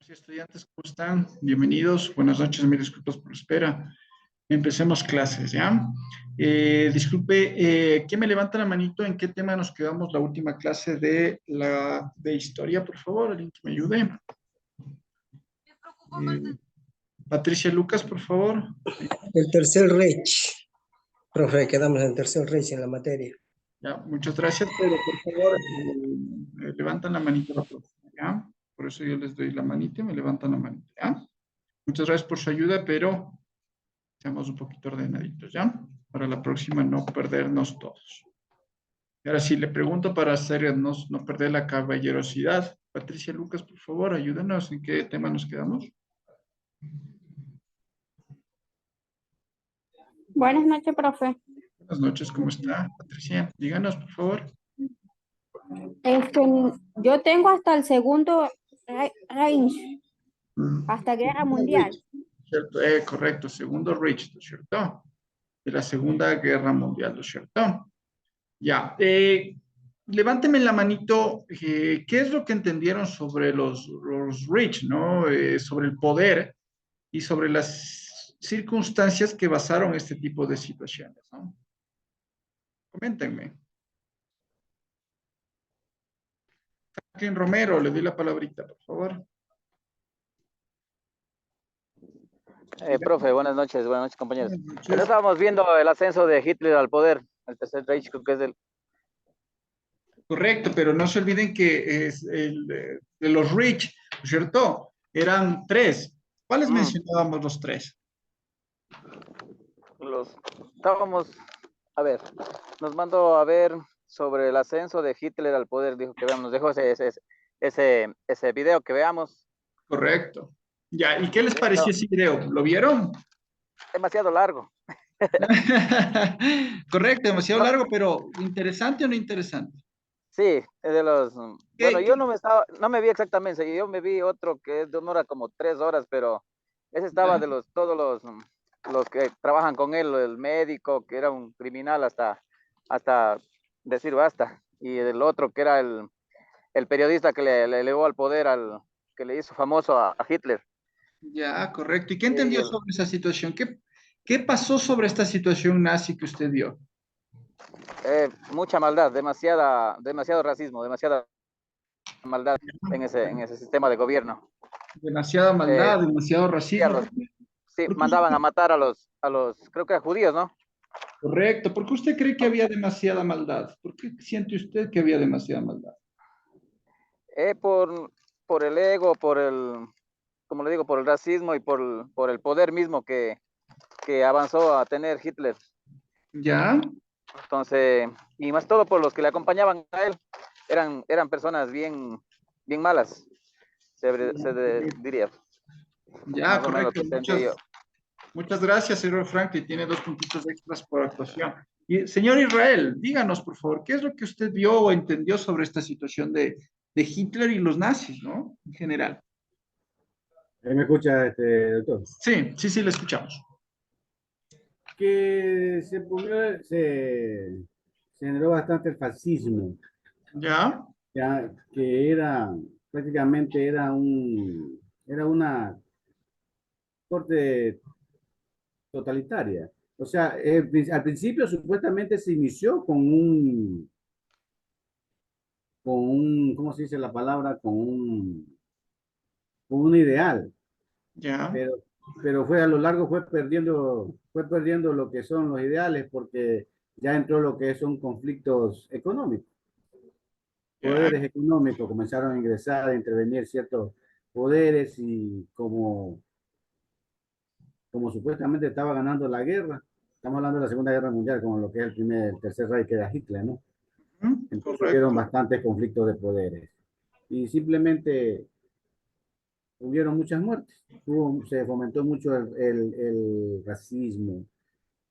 Gracias, estudiantes, ¿cómo están? Bienvenidos. Buenas noches, mil disculpas por la espera. Empecemos clases, ¿ya? Disculpe, ¿quién me levanta la manito? ¿En qué tema nos quedamos la última clase de historia, por favor? ¿Alguien que me ayude? Eh, Patricia Lucas, por favor. El tercer Reich, profe, quedamos en el tercer Reich en la materia. Ya, muchas gracias, pero por favor, levantan la manita la próxima, ¿ya? Por eso yo les doy la manita y me levantan la manita, ¿ya? Muchas gracias por su ayuda, pero seamos un poquito ordenaditos, ¿ya? Para la próxima no perdernos todos. Y ahora sí, le pregunto para hacernos no perder la caballerosidad. Patricia Lucas, por favor, ayúdanos. ¿En qué tema nos quedamos? Buenas noches, profe. Buenas noches, ¿cómo está, Patricia? Díganos, por favor. Este, yo tengo hasta el segundo Reich, hasta Guerra Mundial. ¿Cierto? Correcto, segundo Reich, ¿no es cierto? De la Segunda Guerra Mundial, ¿no es cierto? Ya. Levánteme la manito, ¿qué es lo que entendieron sobre los Reich, ¿no? Sobre el poder y sobre las circunstancias que basaron este tipo de situaciones, ¿no? Coméntenme. Franklin Romero, le doy la palabrita, por favor. Profe, buenas noches, compañeros. Buenas noches. Pero estábamos viendo el ascenso de Hitler al poder, el tercer Reich, creo que es el... Correcto, pero no se olviden que es de los Reich, ¿no es cierto? Eran tres. ¿Cuáles mencionábamos los tres? Estábamos, a ver, nos mandó a ver sobre el ascenso de Hitler al poder, dijo que veamos, nos dejó ese video que veamos. Correcto. Ya, ¿y qué les pareció ese video? ¿Lo vieron? Demasiado largo. Correcto, demasiado largo, pero ¿interesante o no interesante? Sí, es de los... Bueno, yo no me vi exactamente, yo me vi otro que demora como 3 horas, pero ese estaba de todos los que trabajan con él, el médico, que era un criminal hasta decir basta, y el otro que era el periodista que le elevó al poder, que le hizo famoso a Hitler. Ya, correcto. ¿Y qué entendió sobre esa situación? ¿Qué pasó sobre esta situación nazi que usted vio? Mucha maldad, demasiado racismo, demasiada maldad en ese sistema de gobierno. Demasiada maldad, demasiado racismo. Sí, mandaban a matar a los, creo que a judíos, ¿no? Correcto. ¿Por qué usted cree que había demasiada maldad? ¿Por qué siente usted que había demasiada maldad? Por el ego, como le digo, por el racismo y por el poder mismo que avanzó a tener Hitler. ¿Ya? Entonces, y más todo por los que le acompañaban a él, eran personas bien malas, diría. Ya, Más correcto. o menos yo. Muchas gracias, señor Franklin. Tiene 2 puntitos extras por actuación. Y, señor Israel, díganos, por favor, ¿qué es lo que usted vio o entendió sobre esta situación de Hitler y los nazis, ¿no? En general. ¿Me escucha, doctor? Sí, le escuchamos. Que se generó bastante el fascismo, ¿Ya? ya que prácticamente era una corte totalitaria. O sea, al principio supuestamente se inició ¿cómo se dice la palabra? Con un ideal, ¿Ya? pero a lo largo fue perdiendo lo que son los ideales porque ya entró lo que son conflictos económicos. ¿Ya? Poderes económicos comenzaron a ingresar, a intervenir ciertos poderes y como supuestamente estaba ganando la guerra, estamos hablando de la Segunda Guerra Mundial, como lo que es el tercer Reich, que era Hitler, ¿no? Entonces hubieron Correcto. bastantes conflictos de poderes y simplemente hubieron muchas muertes. Se fomentó mucho el racismo,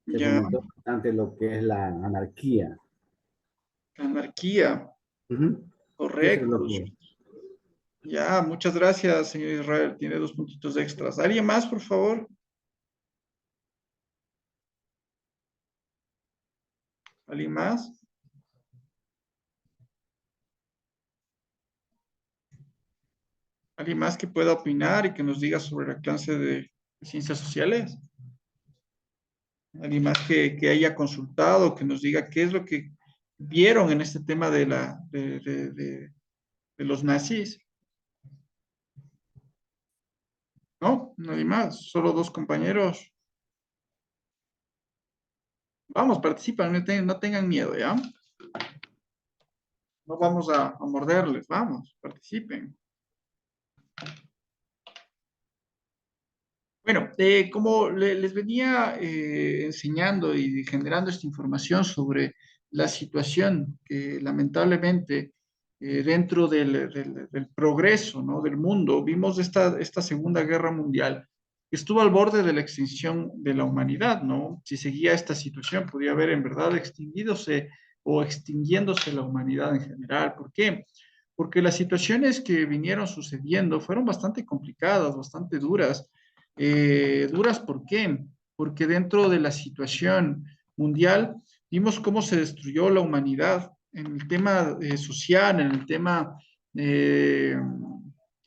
se ¿Ya? fomentó bastante lo que es la anarquía. Anarquía. Ujú. Eso es Correcto. lo que... Ya, muchas gracias, señor Israel. Tiene 2 puntitos extras. ¿Alguien más, por favor? ¿Alguien más? ¿Alguien más que pueda opinar y que nos diga sobre la clase de ciencias sociales? ¿Alguien más que haya consultado, que nos diga qué es lo que vieron en este tema de los nazis? ¿No? Nadie más, solo dos compañeros. Vamos, participan, no tengan miedo, ¿ya? No vamos a morderles, vamos, participen. Bueno, como les venía enseñando y generando esta información sobre la situación que lamentablemente dentro del progreso, ¿no?, del mundo, vimos esta Segunda Guerra Mundial, que estuvo al borde de la extinción de la humanidad, ¿no? Si seguía esta situación, podría haber en verdad extinguidose o extinguiéndose la humanidad en general. ¿Por qué? Porque las situaciones que vinieron sucediendo fueron bastante complicadas, bastante duras. Duras, ¿por qué? Porque dentro de la situación mundial vimos cómo se destruyó la humanidad en el tema social, en el tema eh,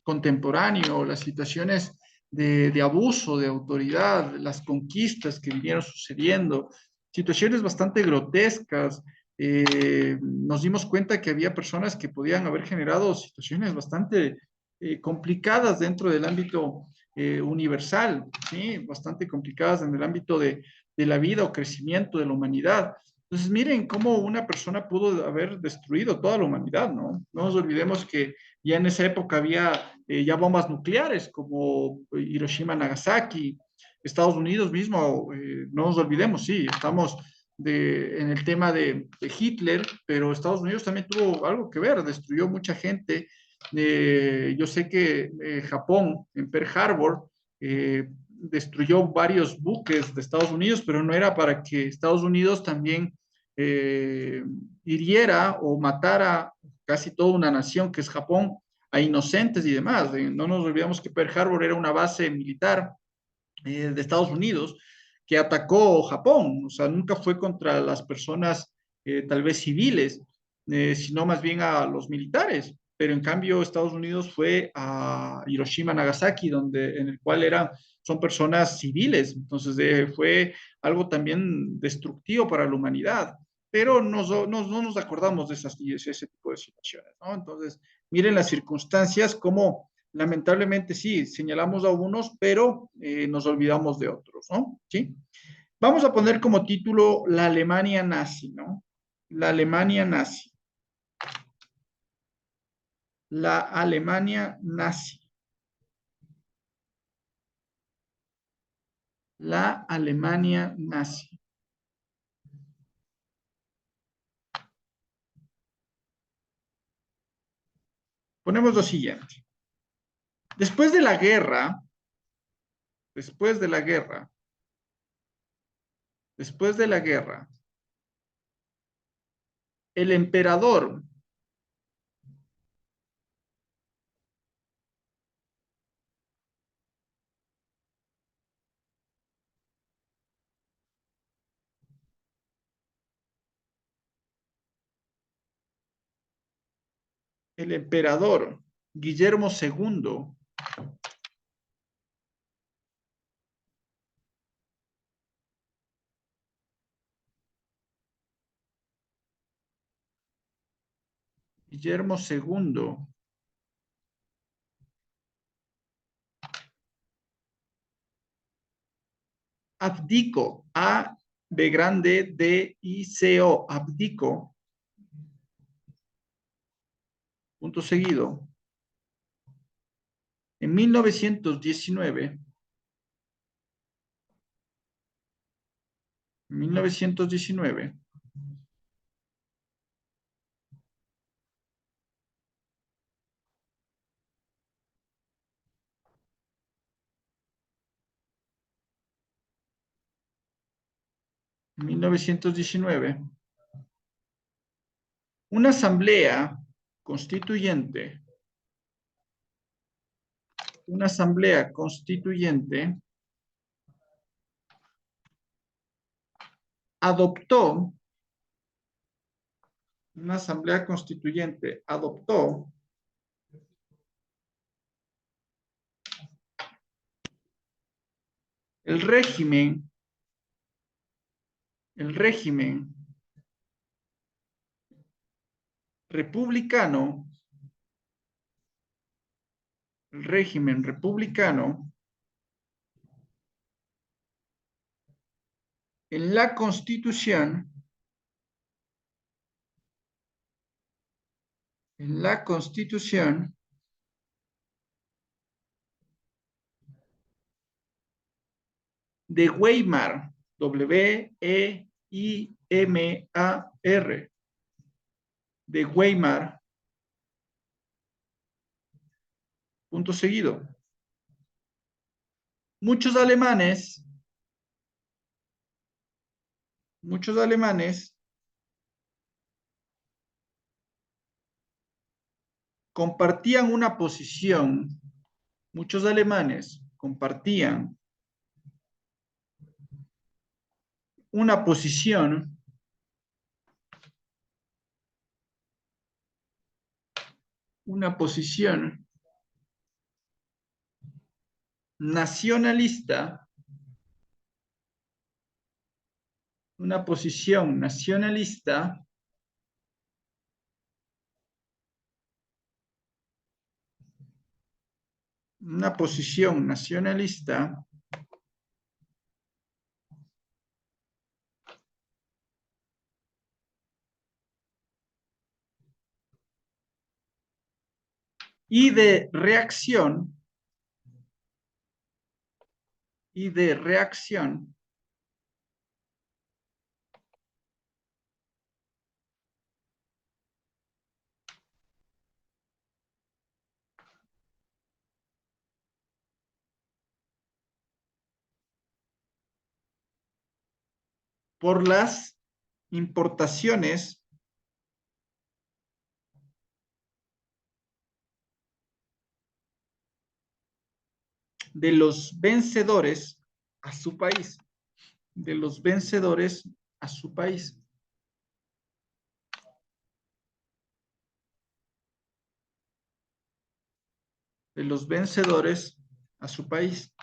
contemporáneo, las situaciones de abuso, de autoridad, las conquistas que vinieron sucediendo, situaciones bastante grotescas. Nos dimos cuenta que había personas que podían haber generado situaciones bastante complicadas dentro del ámbito universal, ¿sí? Bastante complicadas en el ámbito de la vida o crecimiento de la humanidad. Entonces, miren cómo una persona pudo haber destruido toda la humanidad, ¿no? No nos olvidemos que ya en esa época había ya bombas nucleares como Hiroshima, Nagasaki, Estados Unidos mismo, no nos olvidemos, sí, estamos en el tema de Hitler, pero Estados Unidos también tuvo algo que ver, destruyó mucha gente. Yo sé que Japón, en Pearl Harbor, destruyó varios buques de Estados Unidos, pero no era para que Estados Unidos también eh, hiriera o matara casi toda una nación que es Japón, a inocentes y demás. No nos olvidemos que Pearl Harbor era una base militar de Estados Unidos que atacó Japón, o sea, nunca fue contra las personas tal vez civiles, sino más bien a los militares. Pero en cambio Estados Unidos fue a Hiroshima, Nagasaki, en el cual son personas civiles. Entonces fue algo también destructivo para la humanidad. Pero no nos acordamos de ese tipo de situaciones, ¿no? Entonces, miren las circunstancias, como lamentablemente sí, señalamos a unos, pero nos olvidamos de otros, ¿no? ¿Sí? Vamos a poner como título la Alemania nazi, ¿no? La Alemania nazi. La Alemania nazi. La Alemania nazi. Ponemos lo siguiente. Después de la guerra, después de la guerra, después de la guerra, el emperador Guillermo II Guillermo II abdico, A, B grande, D, I, C, O, abdico, punto seguido, en 1919, 1919, en 1919, una asamblea constituyente, una asamblea constituyente adoptó, una asamblea constituyente adoptó el régimen republicano, el régimen republicano en la Constitución, de Weimar, W-E-I-M-A-R, de Weimar, punto seguido. Muchos alemanes compartían una posición, muchos alemanes compartían una posición nacionalista, una posición nacionalista y de reacción por las importaciones de los vencedores a su país, de los vencedores a su país. De los vencedores a su país.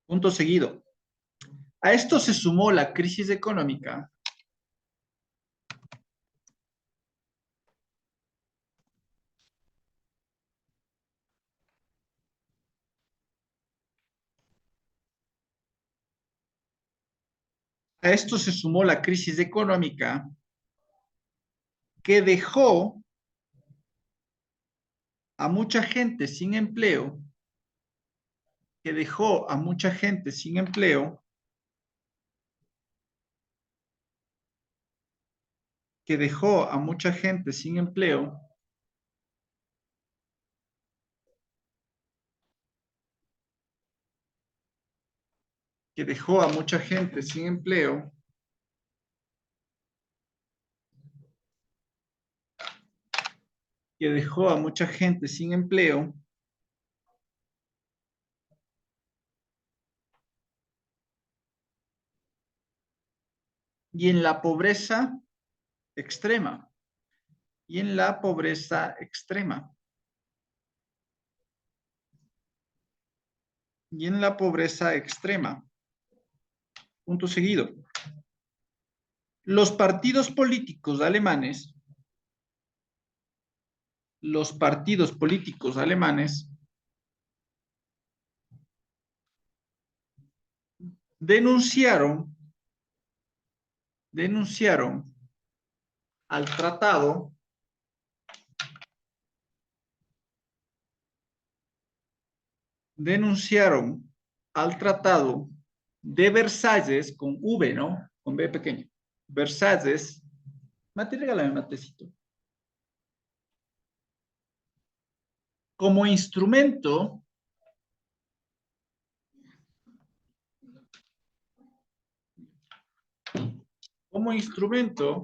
Punto seguido. A esto se sumó la crisis económica que dejó a mucha gente sin empleo, que dejó a mucha gente sin empleo, que dejó a mucha gente sin empleo, que dejó a mucha gente sin empleo, que dejó a mucha gente sin empleo, y en la pobreza extrema, y en la pobreza extrema, y en la pobreza extrema. Punto seguido. Los partidos políticos alemanes denunciaron al tratado de Versalles con V, ¿no? Con B pequeña. Versalles. Mate, regálame matecito. Como instrumento como instrumento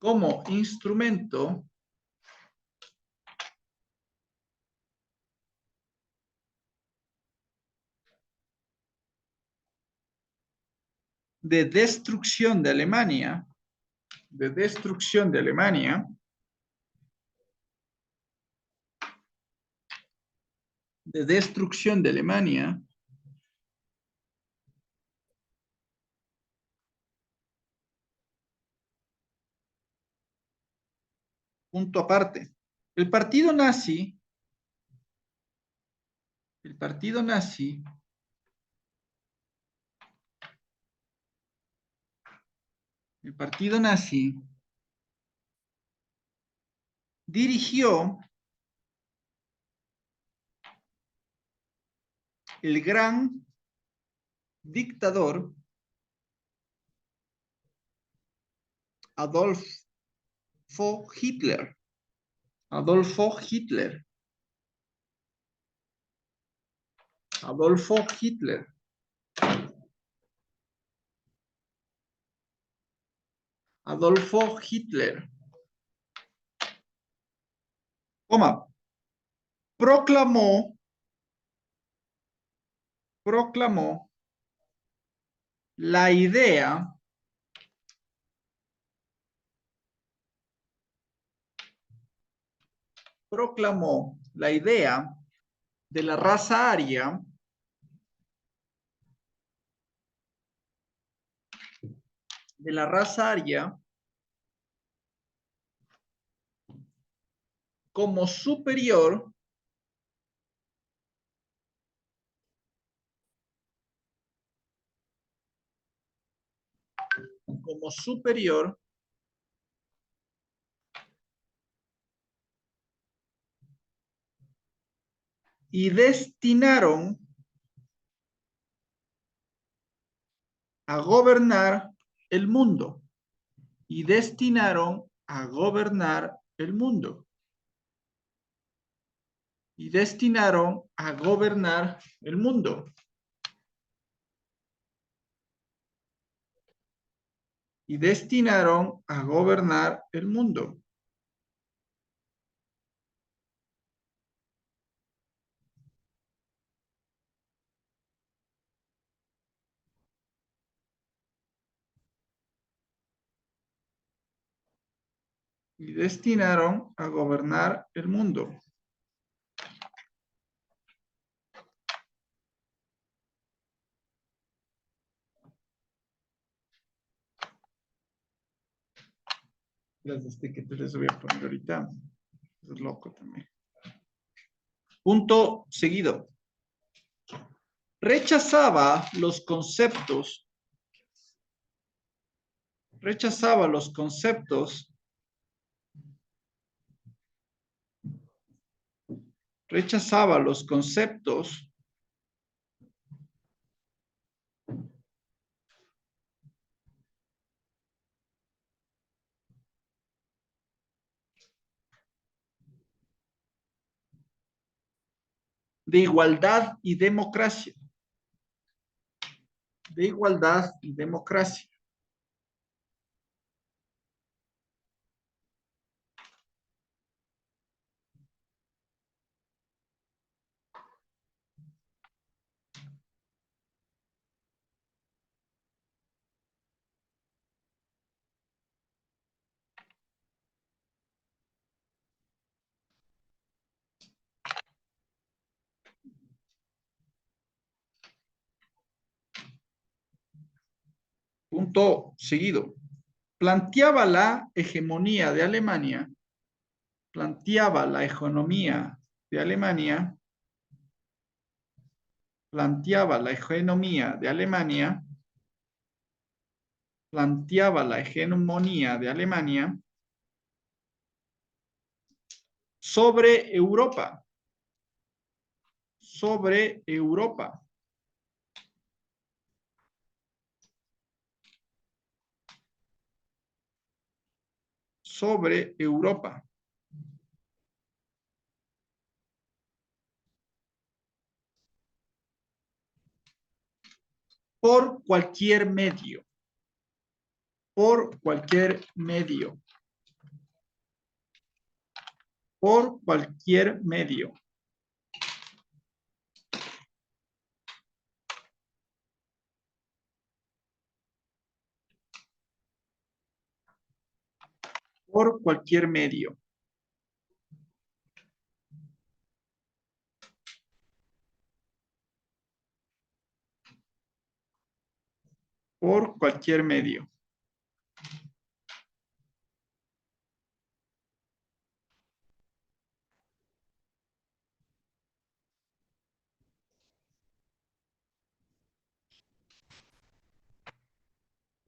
como instrumento de destrucción de Alemania, de destrucción de Alemania, de destrucción de Alemania, punto aparte. El partido nazi, el partido nazi el partido nazi dirigió el gran dictador Adolfo Hitler. Adolfo Hitler. Adolfo Hitler. Adolfo Hitler. Coma. Proclamó la idea de la raza aria como superior y destinaron a gobernar el mundo. Y destinaron a gobernar el mundo. Y destinaron a gobernar el mundo. Y destinaron a gobernar el mundo. Y destinaron a gobernar el mundo. Las que te les voy a poner ahorita. Es loco también. Punto seguido. Rechazaba los conceptos de igualdad y democracia. De igualdad y democracia. Punto seguido. Planteaba la hegemonía de Alemania. Planteaba la hegemonía de Alemania. Planteaba la hegemonía de Alemania. Planteaba la hegemonía de Alemania sobre Europa. Sobre Europa. Sobre Europa. Por cualquier medio. Por cualquier medio. Por cualquier medio. Por cualquier medio. Por cualquier medio.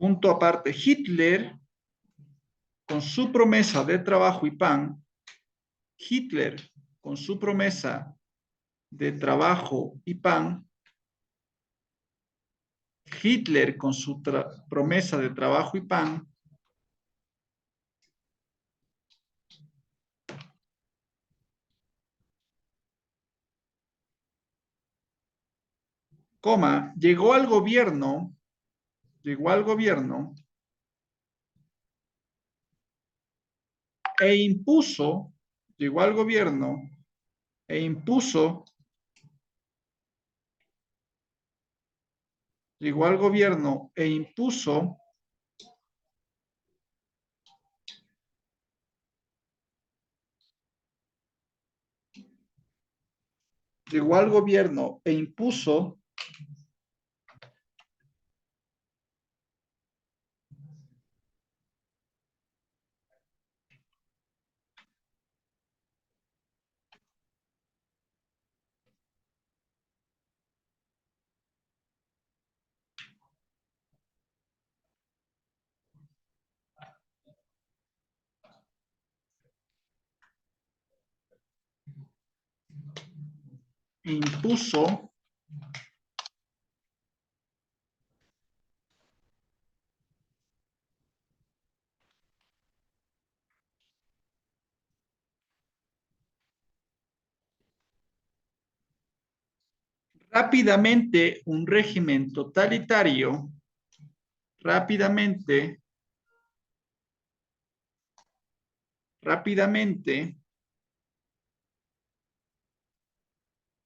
Punto aparte, Hitler, con su promesa de trabajo y pan, Hitler, con su promesa de trabajo y pan, Hitler, con su promesa de trabajo y pan, coma, llegó al gobierno, e impuso, llegó al gobierno e impuso, llegó al gobierno e impuso llegó al gobierno e impuso impuso rápidamente un régimen totalitario, rápidamente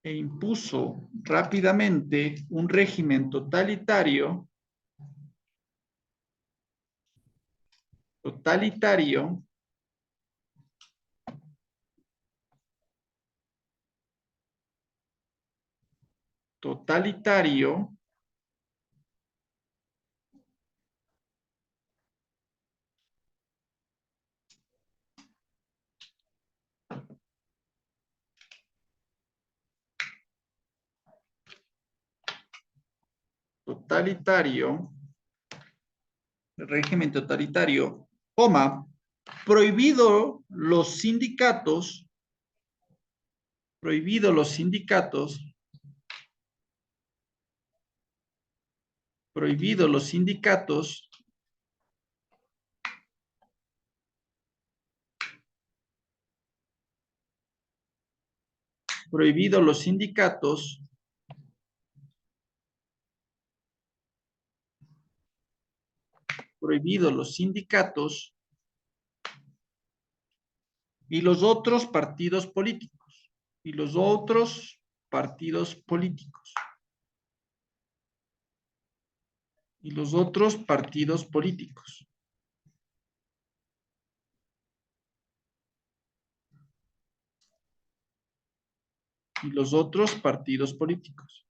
e impuso rápidamente un régimen totalitario, totalitario, régimen totalitario, coma, prohibido los sindicatos, prohibido los sindicatos, prohibido los sindicatos, prohibido los sindicatos, prohibido los sindicatos y los otros partidos políticos, y los otros partidos políticos, y los otros partidos políticos. Y los otros partidos políticos.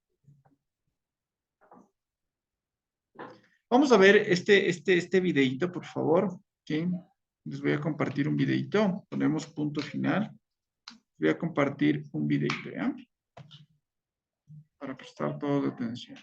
Vamos a ver este videito, por favor. ¿Sí? Les voy a compartir un videito. Ponemos punto final. Voy a compartir un videito, ¿ya? Para prestar toda atención.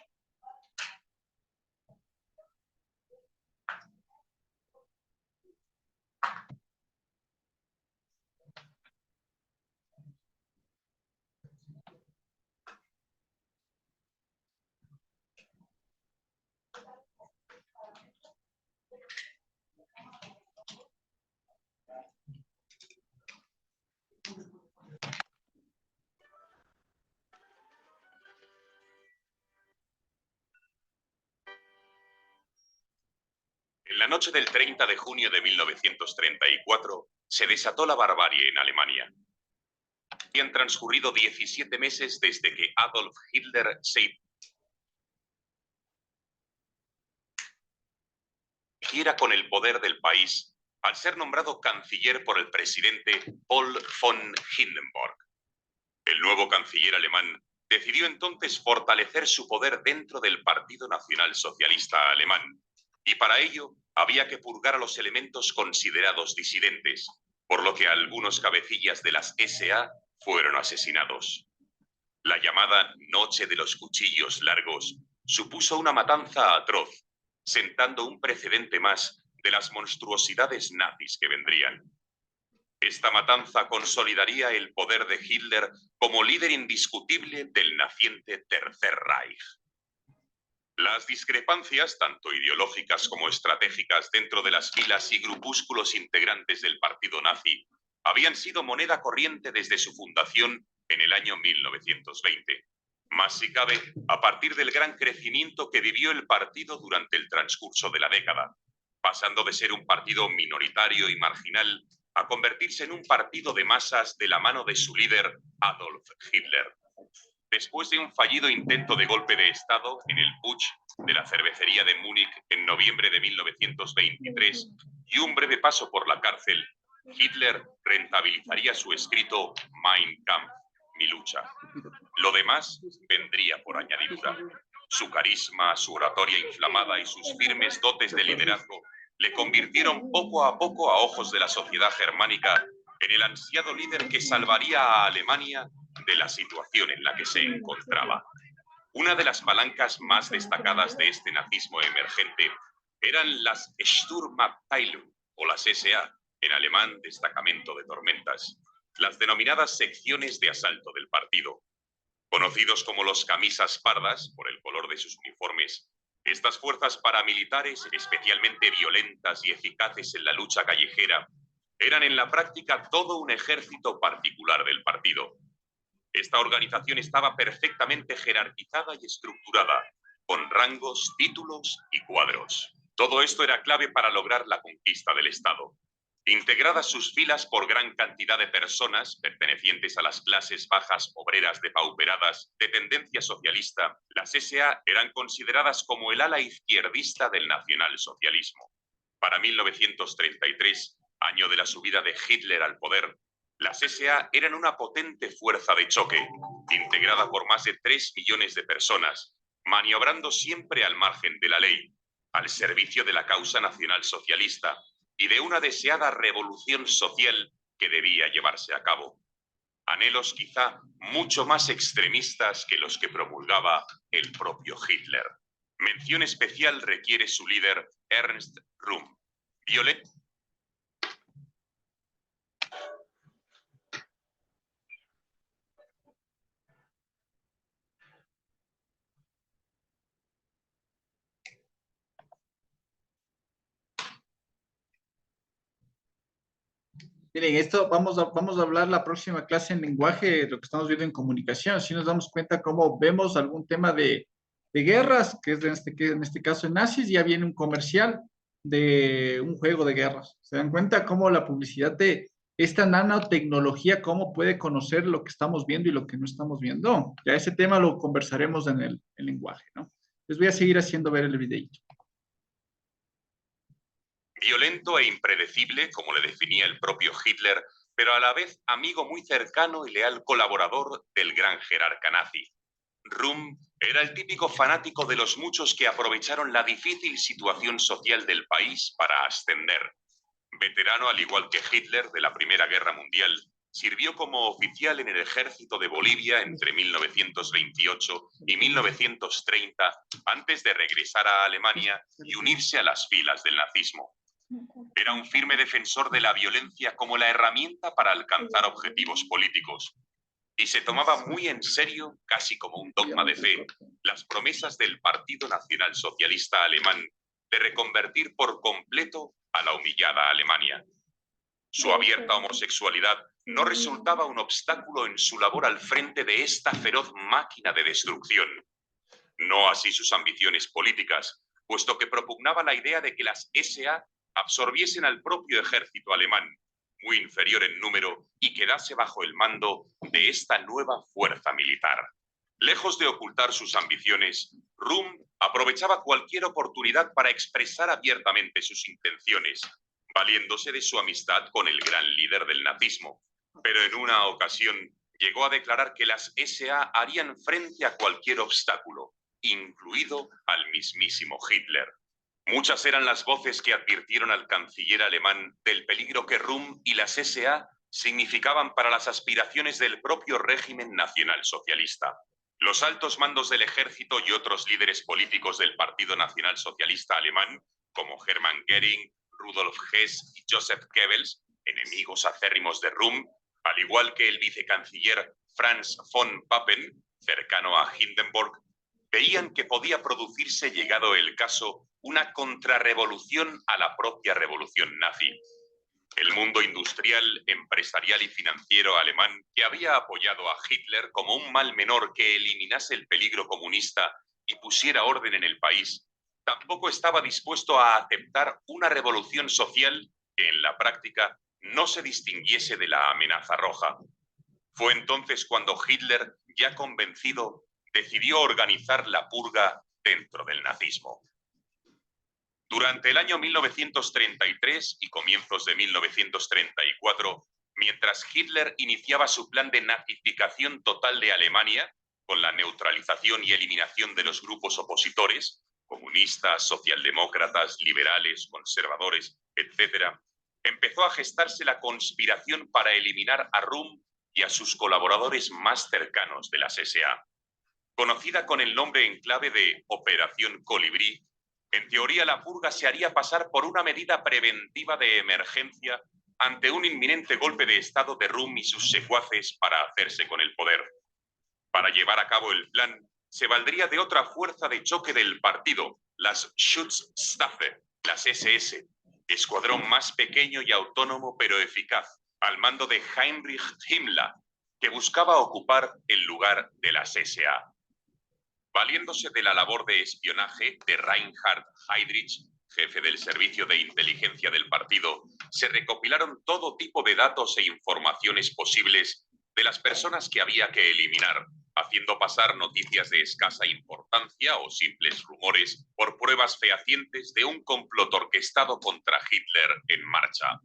En la noche del 30 de junio de 1934 se desató la barbarie en Alemania. Habían transcurrido 17 meses desde que Adolf Hitler se hiciera con el poder del país al ser nombrado canciller por el presidente Paul von Hindenburg. El nuevo canciller alemán decidió entonces fortalecer su poder dentro del Partido Nacional Socialista Alemán, y para ello había que purgar a los elementos considerados disidentes, por lo que algunos cabecillas de las SA fueron asesinados. La llamada Noche de los Cuchillos Largos supuso una matanza atroz, sentando un precedente más de las monstruosidades nazis que vendrían. Esta matanza consolidaría el poder de Hitler como líder indiscutible del naciente Tercer Reich. Las discrepancias, tanto ideológicas como estratégicas dentro de las filas y grupúsculos integrantes del partido nazi, habían sido moneda corriente desde su fundación en el año 1920. Más si cabe, a partir del gran crecimiento que vivió el partido durante el transcurso de la década, pasando de ser un partido minoritario y marginal a convertirse en un partido de masas de la mano de su líder, Adolf Hitler. Después de un fallido intento de golpe de Estado en el Putsch de la cervecería de Múnich en noviembre de 1923 y un breve paso por la cárcel, Hitler rentabilizaría su escrito Mein Kampf, mi lucha. Lo demás vendría por añadidura. Su carisma, su oratoria inflamada y sus firmes dotes de liderazgo le convirtieron poco a ojos de la sociedad germánica en el ansiado líder que salvaría a Alemania de la situación en la que se encontraba. Una de las palancas más destacadas de este nazismo emergente eran las Sturmabteilung, o las SA, en alemán destacamento de tormentas, las denominadas secciones de asalto del partido. Conocidos como los camisas pardas, por el color de sus uniformes, estas fuerzas paramilitares, especialmente violentas y eficaces en la lucha callejera, eran en la práctica todo un ejército particular del partido. Esta organización estaba perfectamente jerarquizada y estructurada, con rangos, títulos y cuadros. Todo esto era clave para lograr la conquista del Estado. Integradas sus filas por gran cantidad de personas pertenecientes a las clases bajas obreras depauperadas de tendencia socialista, las SA eran consideradas como el ala izquierdista del nacionalsocialismo. Para 1933, año de la subida de Hitler al poder, las SA eran una potente fuerza de choque, integrada por más de 3 millones de personas, maniobrando siempre al margen de la ley, al servicio de la causa nacionalsocialista y de una deseada revolución social que debía llevarse a cabo. Anhelos quizá mucho más extremistas que los que promulgaba el propio Hitler. Mención especial requiere su líder Ernst Röhm, violento. Miren, esto vamos a hablar la próxima clase en lenguaje, lo que estamos viendo en comunicación. Si nos damos cuenta cómo vemos algún tema de guerras, que es en este caso en nazis, ya viene un comercial de un juego de guerras. ¿Se dan cuenta cómo la publicidad de esta nanotecnología, cómo puede conocer lo que estamos viendo y lo que no estamos viendo? Ya ese tema lo conversaremos en el lenguaje, ¿no? Les voy a seguir haciendo ver el videito. Violento e impredecible, como le definía el propio Hitler, pero a la vez amigo muy cercano y leal colaborador del gran jerarca nazi. Röhm era el típico fanático de los muchos que aprovecharon la difícil situación social del país para ascender. Veterano al igual que Hitler de la Primera Guerra Mundial, sirvió como oficial en el ejército de Bolivia entre 1928 y 1930, antes de regresar a Alemania y unirse a las filas del nazismo. Era un firme defensor de la violencia como la herramienta para alcanzar objetivos políticos. Y se tomaba muy en serio, casi como un dogma de fe, las promesas del Partido Nacional Socialista Alemán de reconvertir por completo a la humillada Alemania. Su abierta homosexualidad no resultaba un obstáculo en su labor al frente de esta feroz máquina de destrucción. No así sus ambiciones políticas, puesto que propugnaba la idea de que las SA absorbiesen al propio ejército alemán, muy inferior en número, y quedase bajo el mando de esta nueva fuerza militar. Lejos de ocultar sus ambiciones, Röhm aprovechaba cualquier oportunidad para expresar abiertamente sus intenciones, valiéndose de su amistad con el gran líder del nazismo. Pero en una ocasión llegó a declarar que las SA harían frente a cualquier obstáculo, incluido al mismísimo Hitler. Muchas eran las voces que advirtieron al canciller alemán del peligro que Röhm y las SA significaban para las aspiraciones del propio régimen nacionalsocialista. Los altos mandos del ejército y otros líderes políticos del Partido Nacional Socialista Alemán, como Hermann Göring, Rudolf Hess y Joseph Goebbels, enemigos acérrimos de Röhm, al igual que el vicecanciller Franz von Papen, cercano a Hindenburg, veían que podía producirse, llegado el caso, una contrarrevolución a la propia revolución nazi. El mundo industrial, empresarial y financiero alemán, que había apoyado a Hitler como un mal menor que eliminase el peligro comunista y pusiera orden en el país, tampoco estaba dispuesto a aceptar una revolución social que en la práctica no se distinguiese de la amenaza roja. Fue entonces cuando Hitler, ya convencido, decidió organizar la purga dentro del nazismo. Durante el año 1933 y comienzos de 1934, mientras Hitler iniciaba su plan de nazificación total de Alemania, con la neutralización y eliminación de los grupos opositores, comunistas, socialdemócratas, liberales, conservadores, etc., empezó a gestarse la conspiración para eliminar a Röhm y a sus colaboradores más cercanos de las SA. Conocida con el nombre en clave de Operación Colibrí, en teoría la purga se haría pasar por una medida preventiva de emergencia ante un inminente golpe de estado de Röhm y sus secuaces para hacerse con el poder. Para llevar a cabo el plan, se valdría de otra fuerza de choque del partido, las Schutzstaffe, las SS, escuadrón más pequeño y autónomo pero eficaz, al mando de Heinrich Himmler, que buscaba ocupar el lugar de las SA. Valiéndose de la labor de espionaje de Reinhard Heydrich, jefe del servicio de inteligencia del partido, se recopilaron todo tipo de datos e informaciones posibles de las personas que había que eliminar, haciendo pasar noticias de escasa importancia o simples rumores por pruebas fehacientes de un complot orquestado contra Hitler en marcha.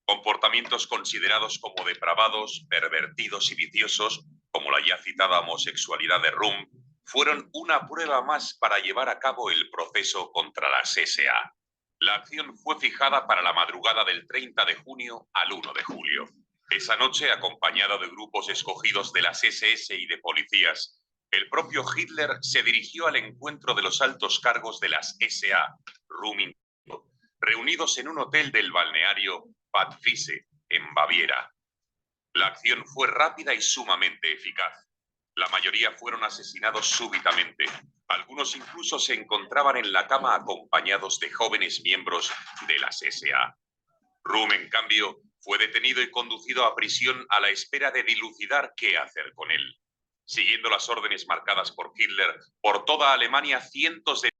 Comportamientos considerados como depravados, pervertidos y viciosos, como la ya citada homosexualidad de Röhm, fueron una prueba más para llevar a cabo el proceso contra las SA. La acción fue fijada para la madrugada del 30 de junio al 1 de julio. Esa noche, acompañado de grupos escogidos de las SS y de policías, el propio Hitler se dirigió al encuentro de los altos cargos de las SA, Röhm, reunidos en un hotel del balneario Bad Wiese, en Baviera. La acción fue rápida y sumamente eficaz. La mayoría fueron asesinados súbitamente. Algunos incluso se encontraban en la cama acompañados de jóvenes miembros de las SA. Röhm, en cambio, fue detenido y conducido a prisión a la espera de dilucidar qué hacer con él. Siguiendo las órdenes marcadas por Hitler, por toda Alemania cientos de